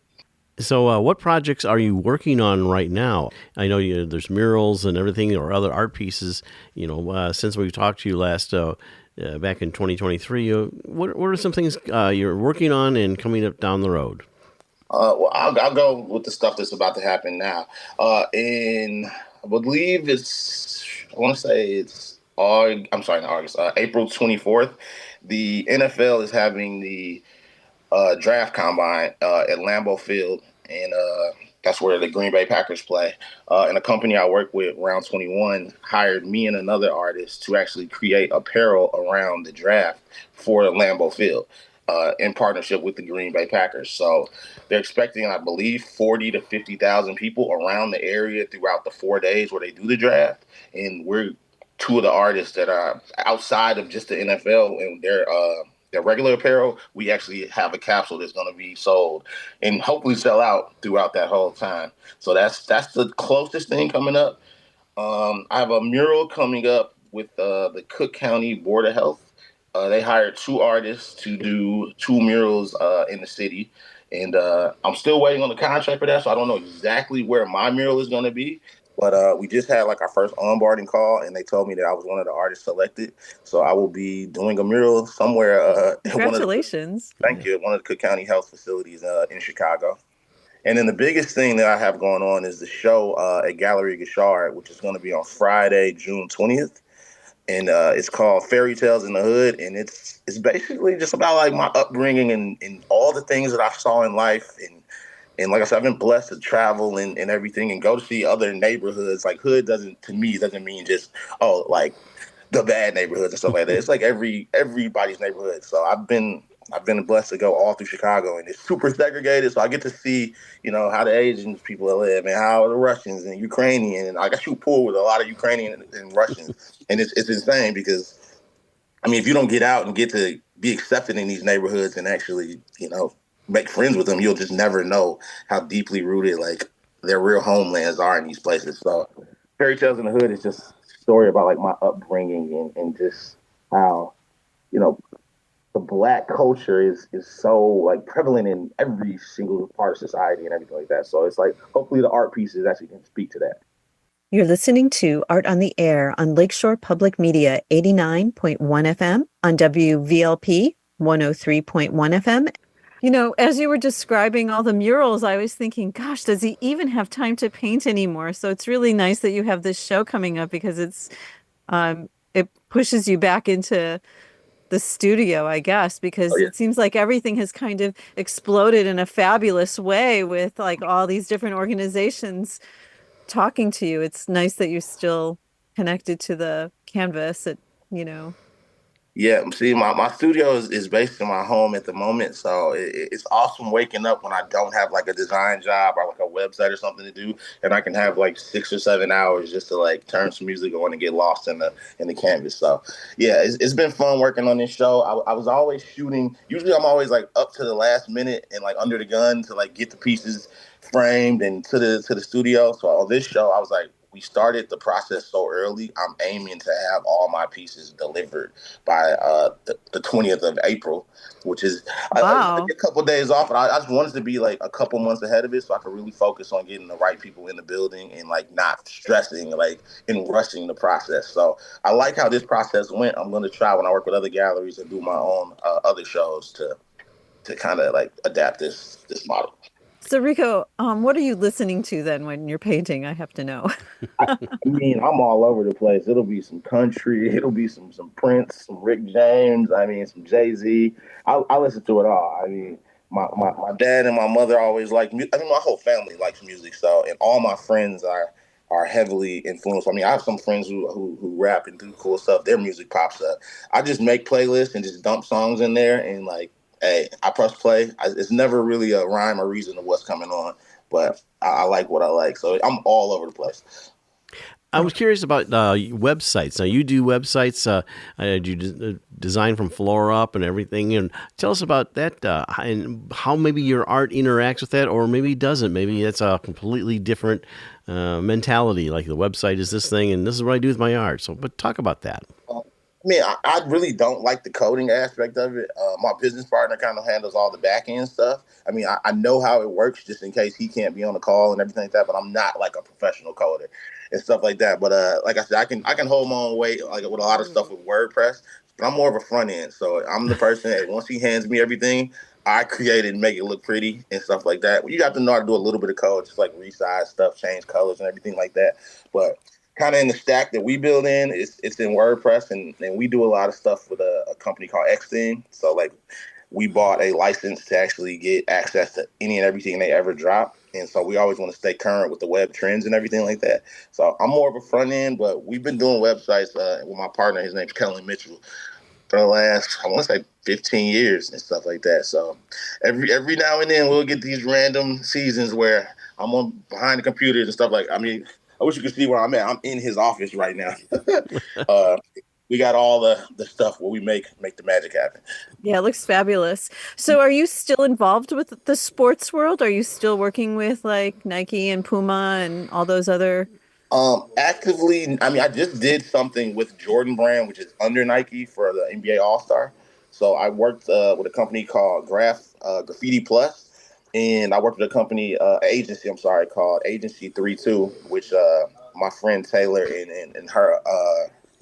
So what projects are you working on right now? I know there's murals and everything or other art pieces. Since we talked to you last back in 2023, what are some things you're working on and coming up down the road? Well, I'll go with the stuff that's about to happen now. I believe I want to say it's not August, April 24th. The NFL is having the draft combine at Lambeau Field, and that's where the Green Bay Packers play. And a company I work with, Round 21, hired me and another artist to actually create apparel around the draft for Lambeau Field in partnership with the Green Bay Packers. So they're expecting, I believe, 40 to 50,000 people around the area throughout the 4 days where they do the draft. And we're 2 of the artists that are outside of just the NFL and their regular apparel. We actually have a capsule that's going to be sold and hopefully sell out throughout that whole time. So that's the closest thing coming up. I have a mural coming up with the Cook County Board of Health. They hired 2 artists to do 2 murals in the city. And I'm still waiting on the contract for that, so I don't know exactly where my mural is going to be. But we just had like our first onboarding call, and they told me that I was one of the artists selected. So I will be doing a mural somewhere at one of the Congratulations. thank you at one of the Cook County Health facilities in Chicago. And then the biggest thing that I have going on is the show at Gallery Gashard, which is going to be on Friday, June 20th. And it's called Fairy Tales in the Hood. And it's basically just about like my upbringing and all the things that I saw in life. And like I said, I've been blessed to travel and everything and go to see other neighborhoods. Like hood to me, doesn't mean just, oh, like the bad neighborhoods and stuff like that. It's like everybody's neighborhood. So I've been blessed to go all through Chicago, and it's super segregated. So I get to see, how the Asian people live and how the Russians and Ukrainian, and I got you pool with a lot of Ukrainian and Russians, and it's insane because I mean, if you don't get out and get to be accepted in these neighborhoods and actually, make friends with them, you'll just never know how deeply rooted like their real homelands are in these places. So Fairy Tales in the Hood is just a story about like my upbringing and just how, you know, the black culture is so like prevalent in every single part of society and everything like that. So it's like hopefully the art pieces actually can speak to that. You're listening to Art on the Air on Lakeshore Public Media 89.1 FM, on WVLP 103.1 FM. As you were describing all the murals, I was thinking, gosh, does he even have time to paint anymore? So it's really nice that you have this show coming up because it pushes you back into the studio, I guess, because Oh, yeah. it seems like everything has kind of exploded in a fabulous way with like all these different organizations talking to you. It's nice that you're still connected to the canvas you know. Yeah, see, my studio is based in my home at the moment, so it's awesome waking up when I don't have like a design job or like a website or something to do, and I can have like 6 or 7 hours just to like turn some music on and get lost in the canvas. So yeah, it's been fun working on this show. I was always shooting. Usually, I'm always like up to the last minute and like under the gun to like get the pieces framed and to the studio. So on this show, I was like, we started the process so early. I'm aiming to have all my pieces delivered by the 20th of April, which is I Wow. get a couple of days off, and I just wanted to be like a couple months ahead of it so I could really focus on getting the right people in the building and like not stressing like and rushing the process. So I like how this process went. I'm going to try when I work with other galleries and do my own other shows to kind of like adapt this model. So Rico, what are you listening to then when you're painting? I have to know. I mean, I'm all over the place. It'll be some country, it'll be some Prince, some Rick James. I mean, some Jay-Z. I listen to it all. I mean, my dad and my mother always like music. I mean, my whole family likes music. So, and all my friends are heavily influenced. I mean, I have some friends who rap and do cool stuff. Their music pops up. I just make playlists and just dump songs in there and like, hey, I press play. It's never really a rhyme or reason of what's coming on, but I like what I like. So I'm all over the place. I was curious about websites. Now, you do websites. You design from floor up and everything. And tell us about that and how maybe your art interacts with that, or maybe doesn't. Maybe it's a completely different mentality. Like the website is this thing, and this is what I do with my art. So, but talk about that. I mean, I really don't like the coding aspect of it. My business partner kind of handles all the back end stuff. I mean, I know how it works just in case he can't be on the call and everything like that, but I'm not like a professional coder and stuff like that. But like I said, I can hold my own weight like with a lot of stuff with WordPress, but I'm more of a front end. So I'm the person that once he hands me everything, I create it and make it look pretty and stuff like that. You have to know how to do a little bit of code, just like resize stuff, change colors and everything like that. But kind of in the stack that we build in, it's in WordPress, and we do a lot of stuff with a company called Xtheme. So like we bought a license to actually get access to any and everything they ever drop. And so we always want to stay current with the web trends and everything like that. So I'm more of a front end, but we've been doing websites with my partner. His name's Kellen Mitchell for the last, I want to say 15 years and stuff like that. So every now and then we'll get these random seasons where I'm on behind the computers and stuff like, I mean, I wish you could see where I'm at. I'm in his office right now. We got all the stuff where we make the magic happen. Yeah, it looks fabulous. So are you still involved with the sports world? Are you still working with like Nike and Puma and all those other? Actively, I mean, I just did something with Jordan Brand, which is under Nike for the NBA All-Star. So I worked with a company called Graffiti Plus, and I worked with a company agency. I'm sorry, called Agency 32, which my friend Taylor and her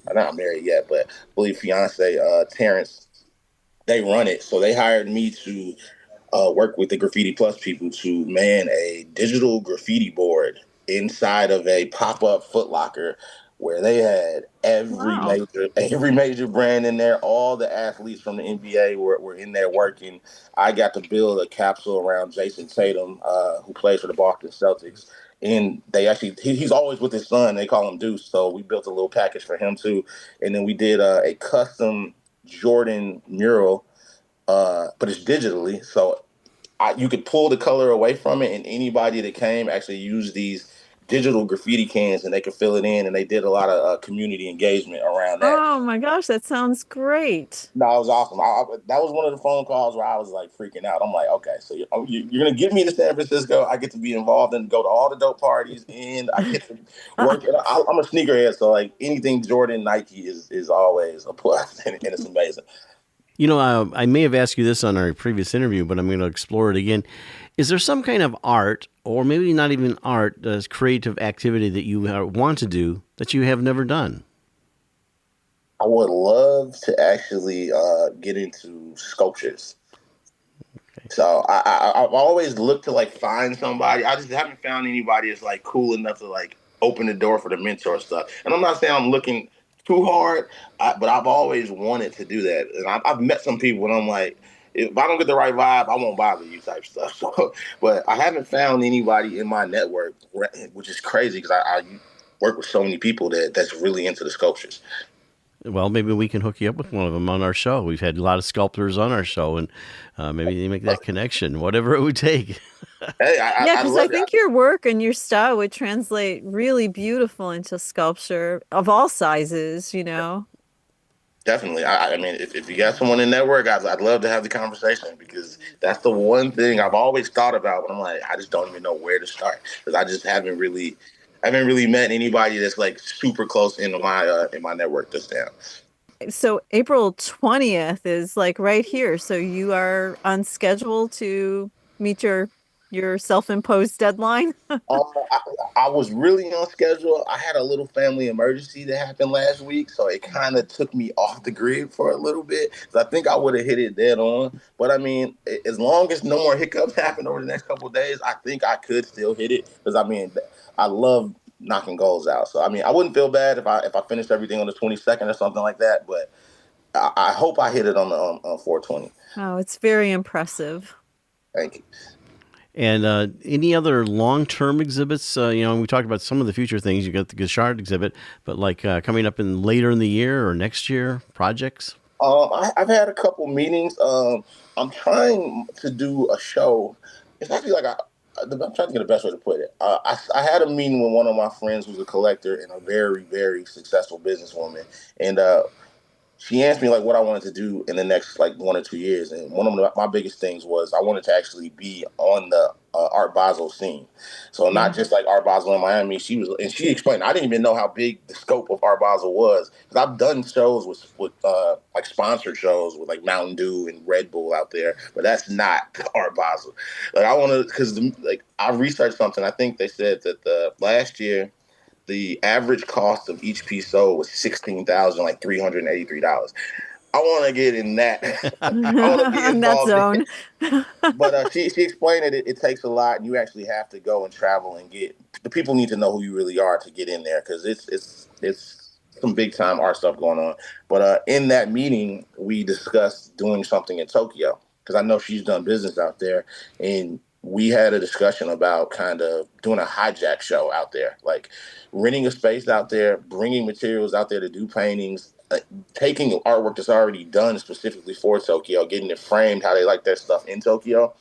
they're not married yet, but I believe fiance Terrence, they run it. So they hired me to work with the Graffiti Plus people to man a digital graffiti board inside of a pop-up Foot Locker where they had Wow. every major brand in there. All the athletes from the NBA were in there working. I got to build a capsule around Jason Tatum, who plays for the Boston Celtics. And they actually, he's always with his son. They call him Deuce. So we built a little package for him too. And then we did a custom Jordan mural, but it's digitally. So you could pull the color away from it, and anybody that came actually used these digital graffiti cans, and they could fill it in. And they did a lot of community engagement around that. Oh my gosh, that sounds great. No, it was awesome. That was one of the phone calls where I was like freaking out. I'm like, okay, so you're gonna get me to San Francisco. I get to be involved and go to all the dope parties, and I get to work. I'm a sneakerhead, so like anything Jordan, Nike is always a plus, and it's amazing. I may have asked you this on our previous interview, but I'm going to explore it again. Is there some kind of art, or maybe not even art, creative activity that you want to do that you have never done? I would love to actually get into sculptures. Okay. So I've always looked to like find somebody. I just haven't found anybody that's like cool enough to like open the door for the mentor stuff. And I'm not saying I'm looking too hard, but I've always wanted to do that. And I've met some people and I'm like, if I don't get the right vibe, I won't bother you type stuff. So, but I haven't found anybody in my network, which is crazy because I work with so many people that's really into the sculptures. Well, maybe we can hook you up with one of them on our show. We've had a lot of sculptors on our show, and maybe they make that connection, whatever it would take. Hey, yeah, because I think your work and your style would translate really beautiful into sculpture of all sizes, you know? Definitely. I mean, if you got someone in network, I'd love to have the conversation because that's the one thing I've always thought about. But I'm like, I just don't even know where to start because I just haven't really met anybody that's like super close in my network this now. So April 20th is like right here. So you are on schedule to meet your self-imposed deadline? I was really on schedule. I had a little family emergency that happened last week, so it kind of took me off the grid for a little bit. So I think I would have hit it dead on. But I mean, as long as no more hiccups happen over the next couple of days, I think I could still hit it because I mean, I love knocking goals out. So I mean, I wouldn't feel bad if I finished everything on the 22nd or something like that. But I hope I hit it on the 420. Oh, it's very impressive. Thank you. And any other long-term exhibits? We talked about some of the future things. You got the Gashard exhibit, but like coming up later in the year or next year, projects? I've had a couple meetings. I'm trying to do a show. It's actually like I'm trying to get the best way to put it. I had a meeting with one of my friends who's a collector and a very, very successful businesswoman. And she asked me like what I wanted to do in the next like 1 or 2 years, and one of my biggest things was I wanted to actually be on the Art Basel scene. So not just like Art Basel in Miami. She explained. I didn't even know how big the scope of Art Basel was because I've done shows with like sponsored shows with like Mountain Dew and Red Bull out there, but that's not Art Basel. Like I want to because like I researched something. I think they said that the last year, the average cost of each piece sold was $16,383. I want to get in that. I want to be in that zone. But she explained that it takes a lot, and you actually have to go and travel and get. The people need to know who you really are to get in there because it's some big time art stuff going on. But in that meeting, we discussed doing something in Tokyo because I know she's done business out there, and we had a discussion about kind of doing a hijack show out there, like renting a space out there, bringing materials out there to do paintings, taking artwork that's already done specifically for Tokyo, getting it framed how they like their stuff in Tokyo,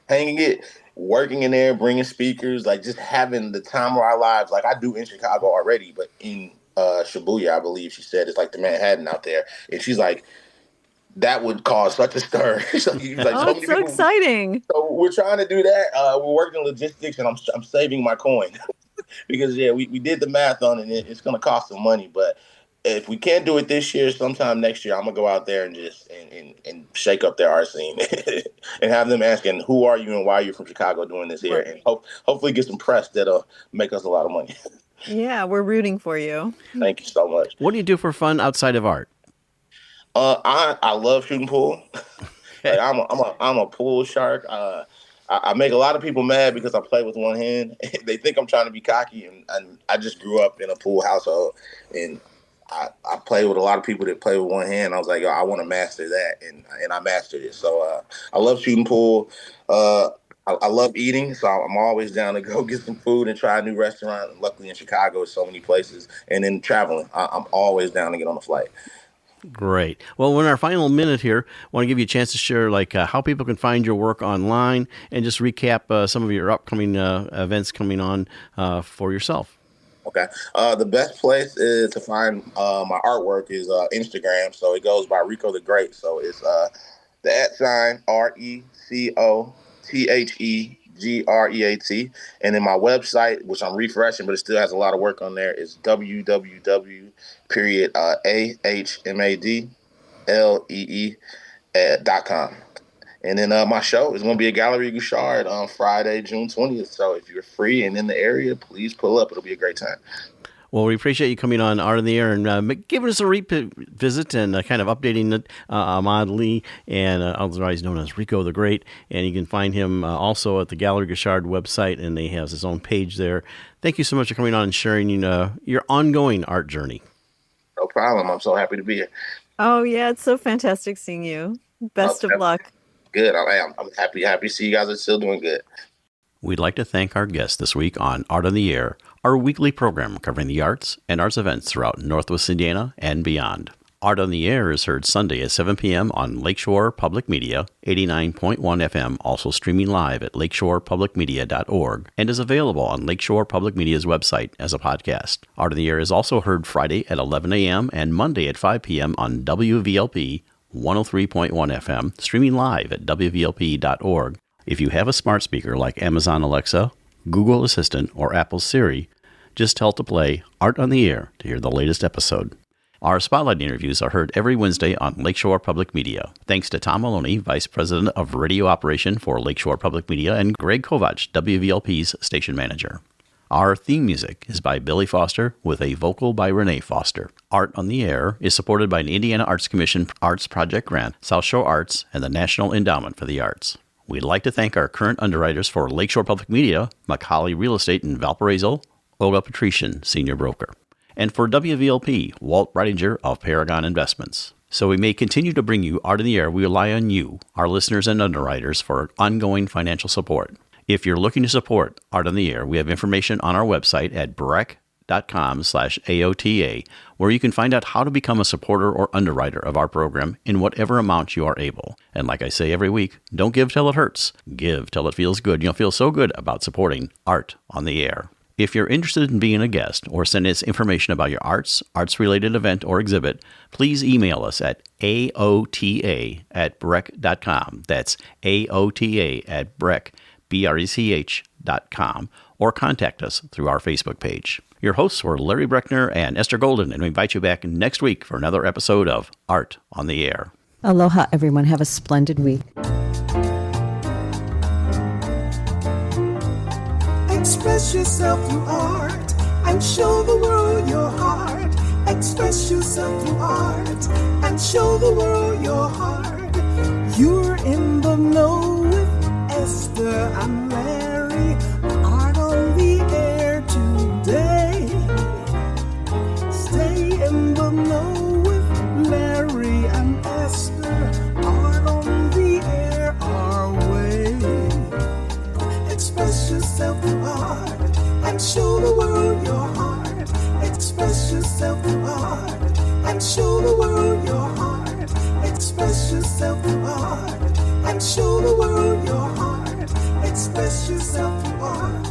hanging it, working in there, bringing speakers, like just having the time of our lives, like I do in Chicago already, but in Shibuya, I believe she said, it's like the Manhattan out there. And she's like, that would cause such a stir. Like, it's so exciting. So we're trying to do that. We're working logistics, and I'm saving my coin because we did the math on it. It's going to cost some money, but if we can't do it this year, sometime next year, I'm gonna go out there and just and shake up their art scene and have them asking, "Who are you and why are you from Chicago doing this here?" And hopefully get some press that'll make us a lot of money. Yeah, we're rooting for you. Thank you so much. What do you do for fun outside of art? I love shooting pool. Like I'm a pool shark. I make a lot of people mad because I play with one hand. They think I'm trying to be cocky, and I just grew up in a pool household, and I play with a lot of people that play with one hand. I was like, yo, I want to master that, and I mastered it. So I love shooting pool. I love eating, so I'm always down to go get some food and try a new restaurant. And luckily in Chicago, there's so many places, and then traveling, I'm always down to get on a flight. Great. Well, in our final minute here, I want to give you a chance to share how people can find your work online and just recap some of your upcoming events coming on for yourself. Okay. The best place is to find my artwork is Instagram. So it goes by Rico the Great. So it's the @ RECOTHEGREAT. And then my website, which I'm refreshing, but it still has a lot of work on there, is www.ahmadlee.com. And then my show is going to be at Gallery Gouchard on Friday, June 20th. So if you're free and in the area, please pull up. It'll be a great time. Well, we appreciate you coming on Art on the Air and giving us a visit and kind of updating Ahmad Lee, and otherwise known as Rico the Great. And you can find him also at the Gallery Gouchard website, and he has his own page there. Thank you so much for coming on and sharing your ongoing art journey. No problem. I'm so happy to be here. Oh, yeah. It's so fantastic seeing you. Best of luck. Good. I'm happy to see you guys are still doing good. We'd like to thank our guests this week on Art on the Air, our weekly program covering the arts and arts events throughout Northwest Indiana and beyond. Art on the Air is heard Sunday at 7 p.m. on Lakeshore Public Media, 89.1 FM, also streaming live at lakeshorepublicmedia.org, and is available on Lakeshore Public Media's website as a podcast. Art on the Air is also heard Friday at 11 a.m. and Monday at 5 p.m. on WVLP 103.1 FM, streaming live at wvlp.org. If you have a smart speaker like Amazon Alexa, Google Assistant, or Apple Siri, just tell to play Art on the Air to hear the latest episode. Our Spotlight interviews are heard every Wednesday on Lakeshore Public Media. Thanks to Tom Maloney, Vice President of Radio Operation for Lakeshore Public Media, and Greg Kovach, WVLP's Station Manager. Our theme music is by Billy Foster with a vocal by Renee Foster. Art on the Air is supported by an Indiana Arts Commission Arts Project Grant, South Shore Arts, and the National Endowment for the Arts. We'd like to thank our current underwriters for Lakeshore Public Media, Macaulay Real Estate in Valparaiso, Olga Patrician, Senior Broker. And for WVLP, Walt Breidinger of Paragon Investments. So we may continue to bring you Art in the Air, we rely on you, our listeners and underwriters, for ongoing financial support. If you're looking to support Art on the Air, we have information on our website at breck.com/AOTA, where you can find out how to become a supporter or underwriter of our program in whatever amount you are able. And like I say every week, don't give till it hurts. Give till it feels good. You'll feel so good about supporting Art on the Air. If you're interested in being a guest or send us information about your arts-related event or exhibit, please email us at aota@breck.com. That's aota@breck.com, or contact us through our Facebook page. Your hosts were Larry Breckner and Esther Golden, and we invite you back next week for another episode of Art on the Air. Aloha, everyone. Have a splendid week. Express yourself through art and show the world your heart. Express yourself through art and show the world your heart. You're in the know with Esther and Larry. Art on the Air today. Stay in the know with Larry and Esther. Art on the Air our way. Express yourself through art and show the world your heart. Express yourself through art and show the world your heart. Express yourself through art and show the world your heart. Express yourself through art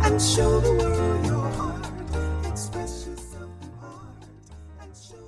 and show the world your heart.